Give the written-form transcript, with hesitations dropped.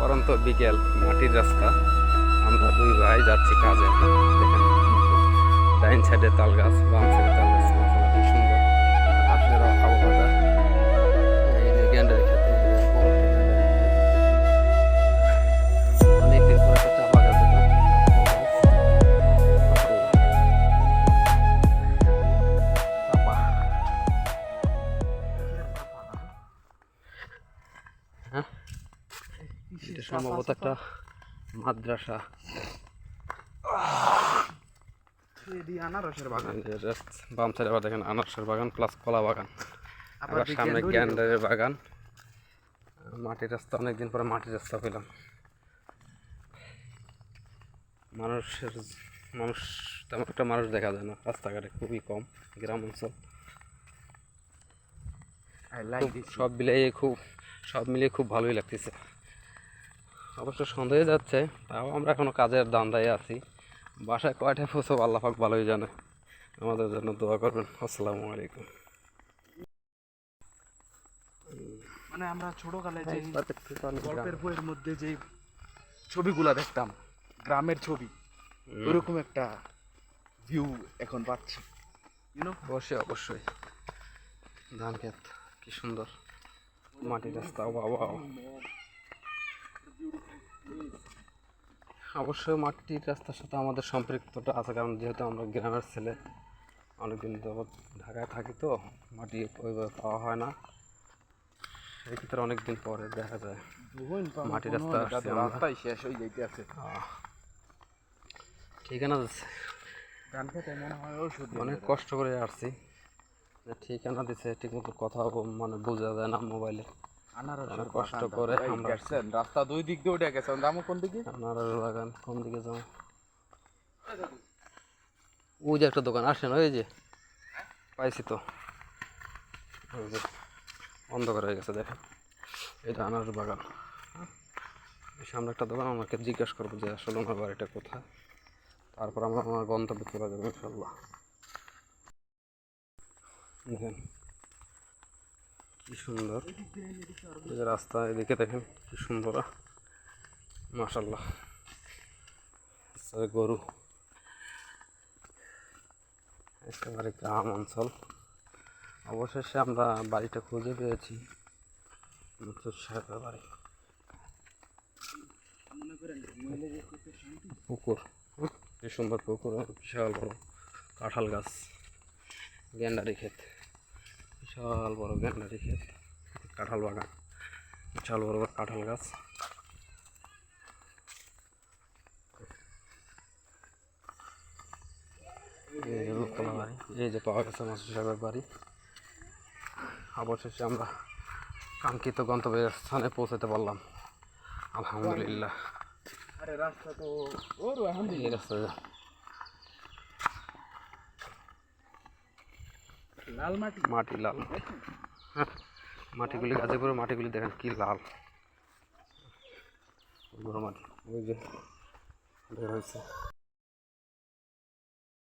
পরন্ত বিকেল, মাটির রাস্তা। আমরা দুই ভাই যাচ্ছি কাজে। দেখেন ডাইন সাইডে তাল গাছ, বাম সাইডে তাল গাছ, মাশাআল্লাহ কি সুন্দর আকাশের আবহাওয়াটা। এই যে গ্যান্ডারি খেতে অনেকদিন পর একটা চা বাগান দেখলাম। চাপা, হ্যাঁ এটা সম্ভবত একটা মাদ্রাসা। আনারসের বাগান, বাম সাইডে আবার দেখেন আনারসের বাগান প্লাস কলা বাগান, আবার আবার সামনে গ্যান্ডারের বাগান। মাটির রাস্তা, অনেকদিন পরে মাটির রাস্তা পেলাম। মানুষ তেমন একটা মানুষ দেখা যায় না রাস্তাঘাটে, খুবই কম, গ্রাম অঞ্চল। সব মিলিয়ে খুব ভালোই লাগতেছে। অবশ্য সন্দেহ যাচ্ছে, তাও আমরা এখনো কাজের ধান্দায় আছি। বাসায় কয়টায় পৌঁছব আল্লাহ পাক ভালোই জানে। আমাদের জন্য দোয়া করবেন। আসসালামু আলাইকুম। মানে আমরা ছোটকালে যে গল্পের বইয়ের মধ্যে যে ছবিগুলা দেখতাম, গ্রামের ছবি, ওইরকম একটা ভিউ এখন পাচ্ছি। অবশ্যই অবশ্যই। ধান ক্ষেত কি সুন্দর, মাটির রাস্তা, বাবা। অবশ্যই মাটির রাস্তার সাথে আমাদের সম্পৃক্ততা আছে, কারণ যেহেতু আমরা গ্রামের ছেলে, অনেকদিন যাবৎ ঢাকায় থাকি, তো মাটি ওইভাবে পাওয়া হয় না। সেই ক্ষেত্রে অনেকদিন পরে দেখা যায় মাটির রাস্তা রাস্তায় শেষ হয়ে যাইতেছে। ঠিকানা দিচ্ছে, অনেক কষ্ট করে আসছি। ঠিকানা দিচ্ছে ঠিক মতো, কথা মানে বোঝা যায় না মোবাইলে। অনেক কষ্ট করে আমরা রাস্তা দুই দিক দিয়ে উঠে গেছে। যাবো কোন দিকে? আনারস বাগান কোন দিকে যাবো? ওই যে একটা দোকান, আসেন ওই যে পাইছি তো, ওই যে অন্ধকার হয়ে গেছে দেখেন। এটা আনারস বাগান, সামনে একটা দোকান। আমাকে জিজ্ঞাসা করবো যে আসলে আমার বাড়িটা কোথায়, তারপর আমরা আমার গন্তব্যে চলে যাবো ইনশাল্লাহ। দেখেন কি সুন্দর এই যে রাস্তা, এদিকে দেখেন কি সুন্দর, মাশাল্লাহ। গরু, একেবারে গ্রাম অঞ্চল। অবশেষে আমরা বাড়িটা খুঁজে পেয়েছি, সাহেবের বাড়ি। পুকুর, কি সুন্দর পুকুর, বিশাল বড় কাঁঠাল গাছ, গ্যান্ডারি ক্ষেত, বিশাল বড় গ্যান্ডারি ক্ষেত, কাঁঠাল বাগান, বিশাল বড় বড় কাঁঠাল গাছ। বাড়ি, এই যে পাওয়া গেছে মাসুদ সাহেবের বাড়ি। অবশেষে আমরা কাঙ্ক্ষিত গন্তব্যের স্থানে পৌঁছাতে পারলাম, আলহামদুলিল্লাহ। আরে রাস্তা তো এই রাস্তা লাল মাটি, মাটি লাল, হ্যাঁ মাটিগুলি, গাজীপুরের মাটিগুলি দেখেন কি লাল, মাটি ওই যে বের হয়েছে।